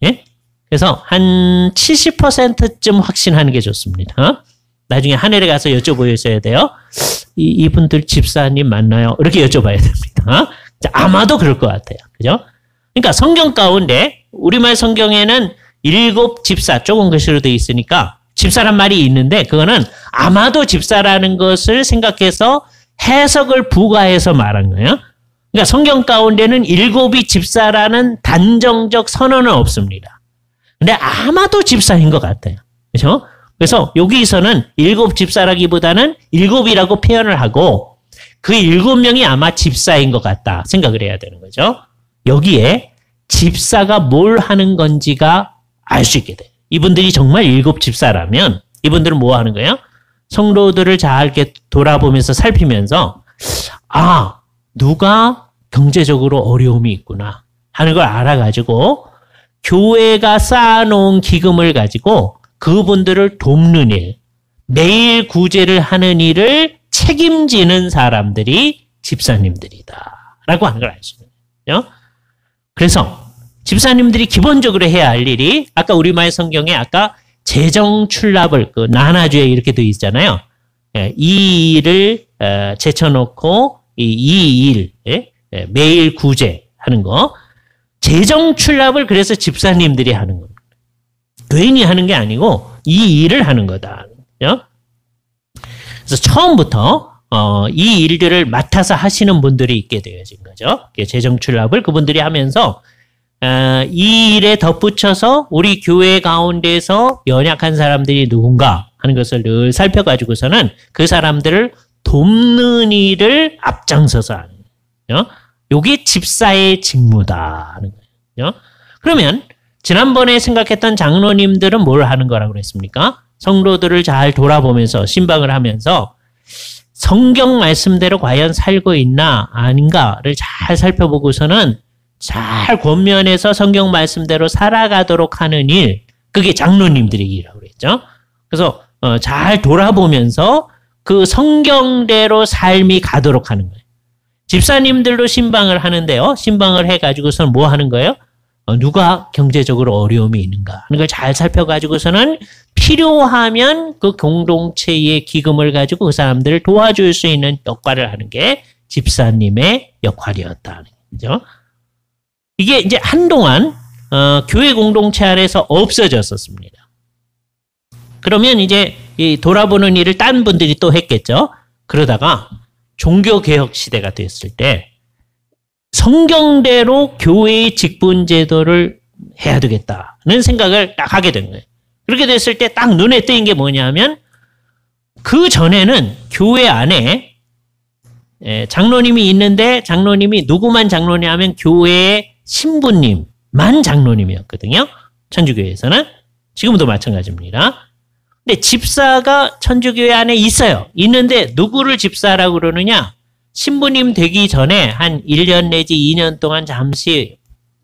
예? 그래서 한 70%쯤 확신하는 게 좋습니다. 나중에 하늘에 가서 여쭤보셔야 돼요. 이분들 집사님 맞나요? 이렇게 여쭤봐야 됩니다. 아마도 그럴 것 같아요. 그죠? 그러니까 성경 가운데 우리말 성경에는 7 집사 조금 글씨로 되어 있으니까 집사란 말이 있는데 그거는 아마도 집사라는 것을 생각해서 해석을 부과해서 말한 거예요. 그러니까 성경 가운데는 7이 집사라는 단정적 선언은 없습니다. 근데 아마도 집사인 것 같아요. 그렇죠? 그래서 여기서는 7 집사라기보다는 7이라고 표현을 하고 그 7명이 아마 집사인 것 같다 생각을 해야 되는 거죠. 여기에 집사가 뭘 하는 건지가 알 수 있게 돼요. 이분들이 정말 7 집사라면 이분들은 뭐 하는 거예요? 성도들을 잘 이렇게 돌아보면서 살피면서 누가 경제적으로 어려움이 있구나 하는 걸 알아가지고 교회가 쌓아놓은 기금을 가지고 그분들을 돕는 일, 매일 구제를 하는 일을 책임지는 사람들이 집사님들이다 라고 하는 걸 알 수 있는 거예요. 그래서 집사님들이 기본적으로 해야 할 일이 아까 우리말 성경에 아까 재정출납을 그 나나주에 이렇게 되어 있잖아요. 이 일을 제쳐놓고 이 일, 매일 구제하는 거. 재정출납을 그래서 집사님들이 하는 겁니다. 교인이 하는 게 아니고 이 일을 하는 거다. 그래서 처음부터 이 일들을 맡아서 하시는 분들이 있게 되어진 거죠. 재정출납을 그분들이 하면서 이 일에 덧붙여서 우리 교회 가운데서 연약한 사람들이 누군가 하는 것을 늘 살펴가지고서는 그 사람들을 돕는 일을 앞장서서 하는 거예요. 이게 집사의 직무다 하는 거예요. 그러면 지난번에 생각했던 장로님들은 뭘 하는 거라고 그랬습니까? 성도들을 잘 돌아보면서 신방을 하면서 성경 말씀대로 과연 살고 있나 아닌가를 잘 살펴보고서는 잘 권면해서 성경 말씀대로 살아가도록 하는 일, 그게 장로님들의 일이라고 그랬죠. 그래서 잘 돌아보면서 그 성경대로 삶이 가도록 하는 거예요. 집사님들도 신방을 하는데요. 신방을 해가지고서는 뭐 하는 거예요? 누가 경제적으로 어려움이 있는가 하는 걸 잘 살펴가지고서는 필요하면 그 공동체의 기금을 가지고 그 사람들을 도와줄 수 있는 역할을 하는 게 집사님의 역할이었다는 거죠. 이게 이제 한동안 교회 공동체 안에서 없어졌었습니다. 그러면 이제 이 돌아보는 일을 딴 분들이 또 했겠죠. 그러다가 종교개혁 시대가 됐을 때 성경대로 교회의 직분 제도를 해야 되겠다는 생각을 딱 하게 된 거예요. 그렇게 됐을 때 딱 눈에 띄는 게 뭐냐면 그 전에는 교회 안에 장로님이 있는데 장로님이 누구만 장로냐면 교회의 신부님만 장로님이었거든요. 천주교회에서는. 지금도 마찬가지입니다. 근데 집사가 천주교회 안에 있어요. 있는데 누구를 집사라고 그러느냐? 신부님 되기 전에 한 1년 내지 2년 동안 잠시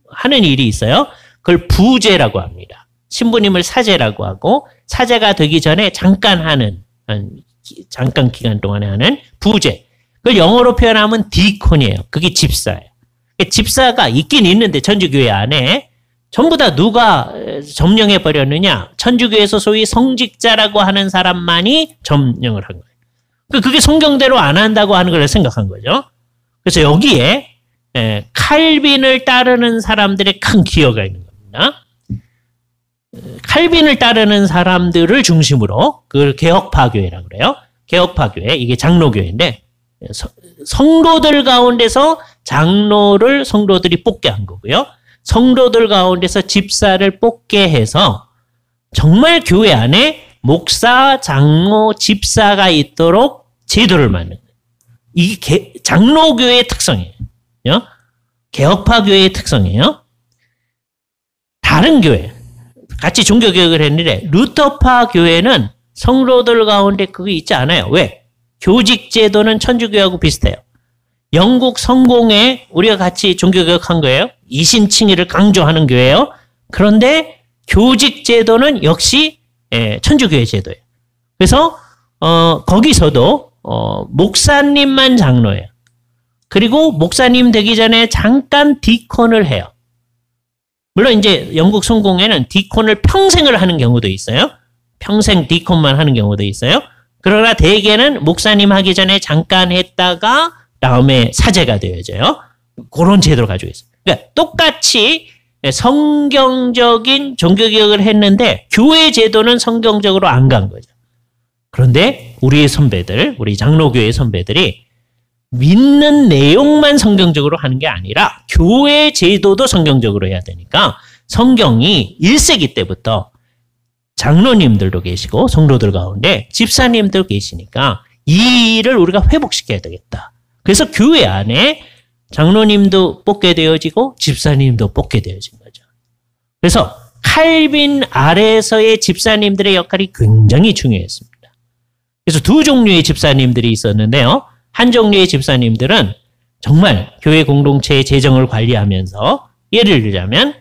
하는 일이 있어요. 그걸 부제라고 합니다. 신부님을 사제라고 하고 사제가 되기 전에 잠깐 하는 잠깐 기간 동안에 하는 부제. 그걸 영어로 표현하면 디콘이에요. 그게 집사예요. 집사가 있긴 있는데 천주교회 안에 전부 다 누가 점령해 버렸느냐? 천주교에서 소위 성직자라고 하는 사람만이 점령을 한 거예요. 그게 성경대로 안 한다고 하는 걸 생각한 거죠. 그래서 여기에 칼빈을 따르는 사람들의 큰 기여가 있는 겁니다. 칼빈을 따르는 사람들을 중심으로 그걸 개혁파교회라고 그래요. 개혁파교회, 이게 장로교회인데 성도들 가운데서 장로를 성도들이 뽑게 한 거고요. 성도들 가운데서 집사를 뽑게 해서 정말 교회 안에 목사, 장로, 집사가 있도록 제도를 만든 거예요. 이게 장로교회의 특성이에요. 개혁파교회의 특성이에요. 다른 교회, 같이 종교개혁을 했는데 루터파 교회는 성도들 가운데 그게 있지 않아요. 왜? 교직제도는 천주교하고 비슷해요. 영국 성공에 우리가 같이 종교개혁한 거예요. 이신칭의를 강조하는 교회예요. 그런데 교직제도는 역시 천주교의 제도예요. 그래서 거기서도 목사님만 장로예요. 그리고 목사님 되기 전에 잠깐 디콘을 해요. 물론 이제 영국 성공에는 디콘을 평생을 하는 경우도 있어요. 평생 디콘만 하는 경우도 있어요. 그러나 대개는 목사님 하기 전에 잠깐 했다가 다음에 사제가 되어져요. 그런 제도를 가지고 있어요. 그러니까 똑같이 성경적인 종교개혁을 했는데 교회 제도는 성경적으로 안 간 거죠. 그런데 우리의 선배들, 우리 장로교회 선배들이 믿는 내용만 성경적으로 하는 게 아니라 교회 제도도 성경적으로 해야 되니까 성경이 1세기 때부터 장로님들도 계시고 성도들 가운데 집사님들 계시니까 이 일을 우리가 회복시켜야 되겠다. 그래서 교회 안에 장로님도 뽑게 되어지고 집사님도 뽑게 되어진 거죠. 그래서 칼빈 아래에서의 집사님들의 역할이 굉장히 중요했습니다. 그래서 두 종류의 집사님들이 있었는데요. 한 종류의 집사님들은 정말 교회 공동체의 재정을 관리하면서 예를 들자면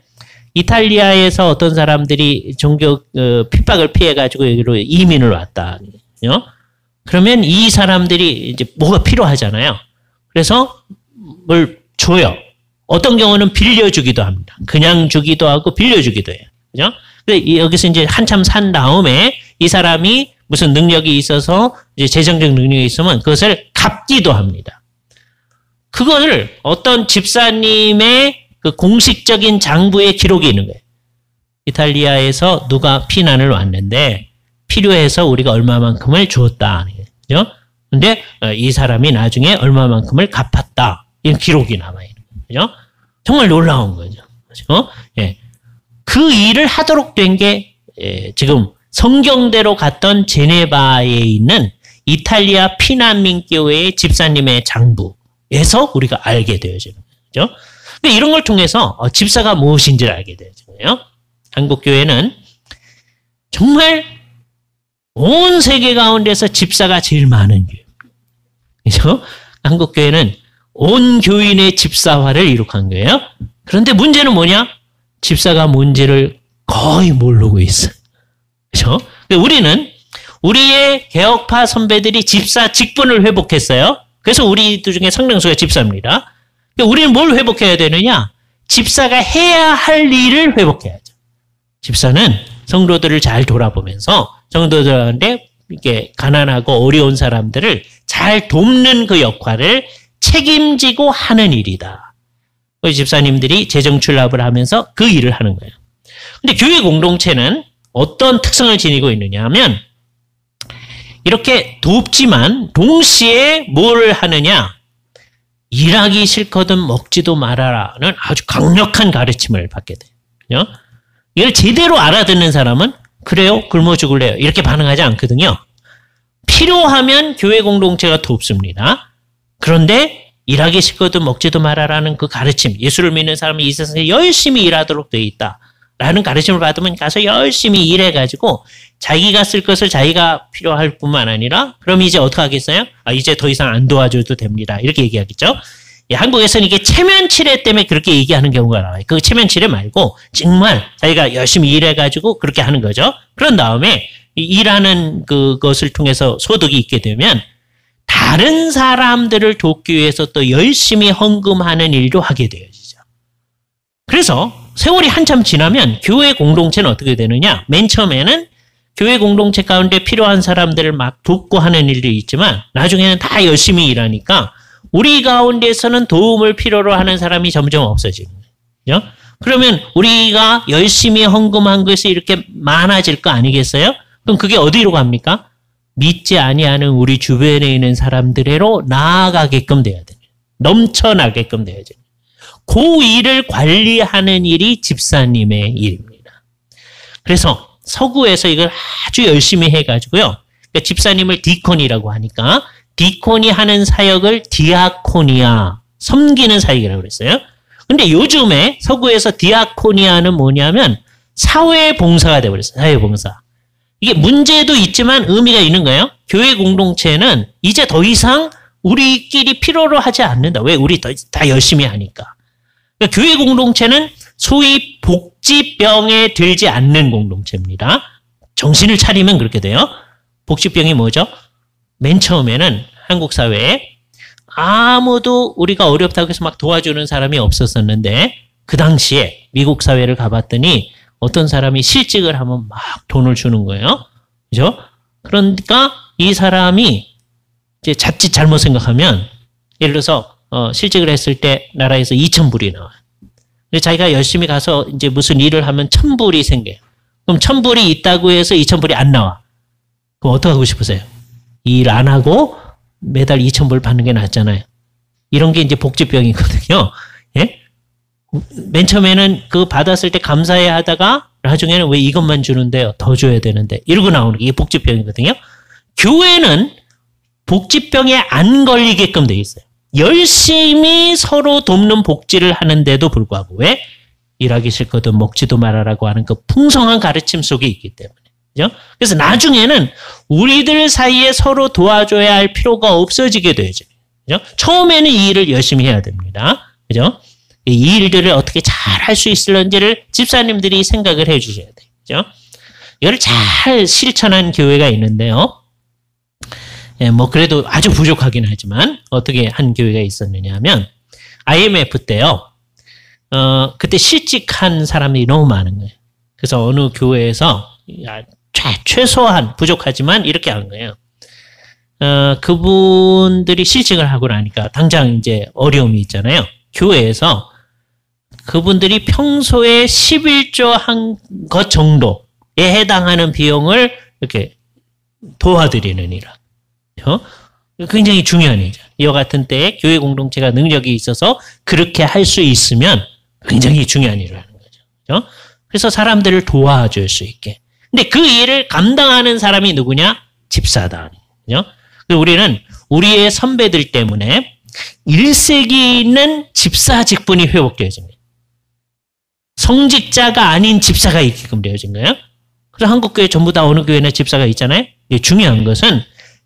이탈리아에서 어떤 사람들이 종교 핍박을 피해가지고 여기로 이민을 왔다. 그러면 이 사람들이 이제 뭐가 필요하잖아요. 그래서 뭘 줘요. 어떤 경우는 빌려주기도 합니다. 그냥 주기도 하고 빌려주기도 해요. 그죠? 근데 여기서 이제 한참 산 다음에 이 사람이 무슨 능력이 있어서 이제 재정적 능력이 있으면 그것을 갚기도 합니다. 그거를 어떤 집사님의 그 공식적인 장부의 기록이 있는 거예요. 이탈리아에서 누가 피난을 왔는데 필요해서 우리가 얼마만큼을 주었다. 그죠? 근데 이 사람이 나중에 얼마만큼을 갚았다. 이런 기록이 남아있는 거죠. 정말 놀라운 거죠. 그렇죠? 예. 그 일을 하도록 된 게 지금 성경대로 갔던 제네바에 있는 이탈리아 피난민 교회의 집사님의 장부에서 우리가 알게 되어지는 거죠. 그러니까 이런 걸 통해서 집사가 무엇인지를 알게 되어지는 거예요. 한국 교회는 정말 온 세계 가운데서 집사가 제일 많은 교회. 그죠? 한국 교회는 온 교인의 집사화를 이룩한 거예요. 그런데 문제는 뭐냐? 집사가 뭔지를 거의 모르고 있어요. 그죠? 우리는 우리의 개혁파 선배들이 집사 직분을 회복했어요. 그래서 우리들 중에 상당수가 집사입니다. 우리는 뭘 회복해야 되느냐? 집사가 해야 할 일을 회복해야죠. 집사는 성도들을 잘 돌아보면서 성도들한테 이렇게 가난하고 어려운 사람들을 잘 돕는 그 역할을 책임지고 하는 일이다. 우리 집사님들이 재정출납을 하면서 그 일을 하는 거예요. 근데 교회 공동체는 어떤 특성을 지니고 있느냐 하면 이렇게 돕지만 동시에 뭘 하느냐? 일하기 싫거든 먹지도 말아라는 아주 강력한 가르침을 받게 돼요. 이걸 제대로 알아듣는 사람은 그래요? 굶어 죽을래요? 이렇게 반응하지 않거든요. 필요하면 교회 공동체가 돕습니다. 그런데 일하기 싫거든 먹지도 말아라는 그 가르침, 예수를 믿는 사람이 이 세상에 열심히 일하도록 되어 있다. 라는 가르침을 받으면 가서 열심히 일해가지고 자기가 쓸 것을 자기가 필요할 뿐만 아니라 그럼 이제 어떻게 하겠어요? 이제 더 이상 안 도와줘도 됩니다. 이렇게 얘기하겠죠. 한국에서는 이게 체면치레 때문에 그렇게 얘기하는 경우가 나와요. 그 체면치레 말고 정말 자기가 열심히 일해가지고 그렇게 하는 거죠. 그런 다음에 일하는 그것을 통해서 소득이 있게 되면 다른 사람들을 돕기 위해서 또 열심히 헌금하는 일도 하게 되어지죠. 그래서 세월이 한참 지나면 교회 공동체는 어떻게 되느냐? 맨 처음에는 교회 공동체 가운데 필요한 사람들을 막 돕고 하는 일도 있지만 나중에는 다 열심히 일하니까 우리 가운데서는 도움을 필요로 하는 사람이 점점 없어지는 거예요. 그러면 우리가 열심히 헌금한 것이 이렇게 많아질 거 아니겠어요? 그럼 그게 어디로 갑니까? 믿지 아니하는 우리 주변에 있는 사람들로 나아가게끔 돼야 돼요. 넘쳐나게끔 돼야죠. 그 일을 관리하는 일이 집사님의 일입니다. 그래서 서구에서 이걸 아주 열심히 해가지고요. 그러니까 집사님을 디콘이라고 하니까 디콘이 하는 사역을 디아코니아, 섬기는 사역이라고 그랬어요. 근데 요즘에 서구에서 디아코니아는 뭐냐면 사회봉사가 되어버렸어요. 사회봉사. 이게 문제도 있지만 의미가 있는 거예요. 교회 공동체는 이제 더 이상 우리끼리 필요로 하지 않는다. 왜? 우리 다 열심히 하니까. 그러니까 교회 공동체는 소위 복지병에 들지 않는 공동체입니다. 정신을 차리면 그렇게 돼요. 복지병이 뭐죠? 맨 처음에는 한국 사회에 아무도 우리가 어렵다고 해서 막 도와주는 사람이 없었었는데 그 당시에 미국 사회를 가봤더니 어떤 사람이 실직을 하면 막 돈을 주는 거예요. 그죠? 그러니까 이 사람이 이제 자칫 잘못 생각하면 예를 들어서 실직을 했을 때 나라에서 2,000불이 나와요. 근데 자기가 열심히 가서 이제 무슨 일을 하면 1,000불이 생겨요. 그럼 1,000불이 있다고 해서 2,000불이 안 나와. 그럼 어떻게 하고 싶으세요? 일 안 하고 매달 2,000불 받는 게 낫잖아요. 이런 게 이제 복지병이거든요. 예? 맨 처음에는 그 받았을 때 감사해 하다가 나중에는 왜 이것만 주는데요? 더 줘야 되는데. 이러고 나오는 게 이게 복지병이거든요. 교회는 복지병에 안 걸리게끔 돼 있어요. 열심히 서로 돕는 복지를 하는데도 불구하고 왜? 일하기 싫거든 먹지도 말아라고 하는 그 풍성한 가르침 속에 있기 때문에. 그죠? 그래서 나중에는 우리들 사이에 서로 도와줘야 할 필요가 없어지게 되죠. 그죠? 처음에는 이 일을 열심히 해야 됩니다. 그죠? 이 일들을 어떻게 잘 할 수 있을런지를 집사님들이 생각을 해 주셔야 돼요. 그죠? 이걸 잘 실천한 교회가 있는데요. 예, 뭐 그래도 아주 부족하긴 하지만 어떻게 한 교회가 있었느냐 하면 IMF 때요. 그때 실직한 사람들이 너무 많은 거예요. 그래서 어느 교회에서 최소한 부족하지만 이렇게 한 거예요. 그분들이 실직을 하고 나니까 당장 이제 어려움이 있잖아요. 교회에서 그분들이 평소에 11조 한 것 정도에 해당하는 비용을 이렇게 도와드리는 일. 굉장히 중요한 일이죠. 이와 같은 때에 교회 공동체가 능력이 있어서 그렇게 할 수 있으면 굉장히 중요한 일을 하는 거죠. 그죠? 그래서 사람들을 도와줄 수 있게. 근데 그 일을 감당하는 사람이 누구냐? 집사다. 그죠? 우리는 우리의 선배들 때문에 1세기 있는 집사 직분이 회복되어진 거예요. 성직자가 아닌 집사가 있게끔 되어진 거예요. 그래서 한국교회 전부 다 어느 교회나 집사가 있잖아요. 중요한 것은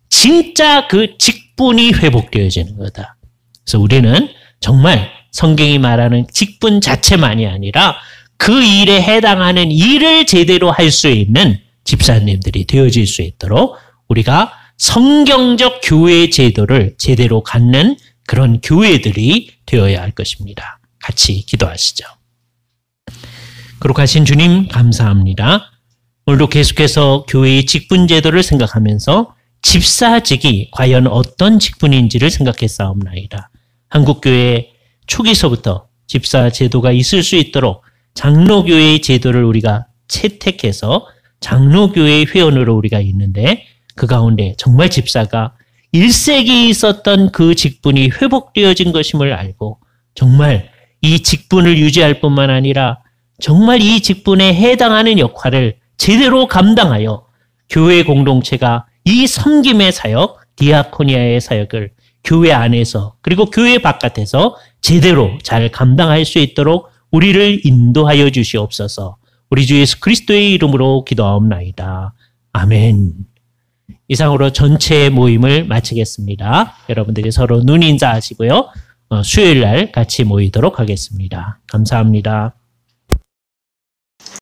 진짜 그 직분이 회복되어지는 거다. 그래서 우리는 정말 성경이 말하는 직분 자체만이 아니라 그 일에 해당하는 일을 제대로 할 수 있는 집사님들이 되어질 수 있도록 우리가 성경적 교회 제도를 제대로 갖는 그런 교회들이 되어야 할 것입니다. 같이 기도하시죠. 거룩하신 주님 감사합니다. 오늘도 계속해서 교회의 직분 제도를 생각하면서 집사직이 과연 어떤 직분인지를 생각했사옵나이다. 한국교회 초기서부터 집사 제도가 있을 수 있도록 장로교회의 제도를 우리가 채택해서 장로교회의 회원으로 우리가 있는데 그 가운데 정말 집사가 1세기에 있었던 그 직분이 회복되어진 것임을 알고 정말 이 직분을 유지할 뿐만 아니라 정말 이 직분에 해당하는 역할을 제대로 감당하여 교회 공동체가 이 섬김의 사역, 디아코니아의 사역을 교회 안에서 그리고 교회 바깥에서 제대로 잘 감당할 수 있도록 우리를 인도하여 주시옵소서. 우리 주 예수 그리스도의 이름으로 기도하옵나이다. 아멘. 이상으로 전체 모임을 마치겠습니다. 여러분들이 서로 눈인사하시고요. 수요일 날 같이 모이도록 하겠습니다. 감사합니다.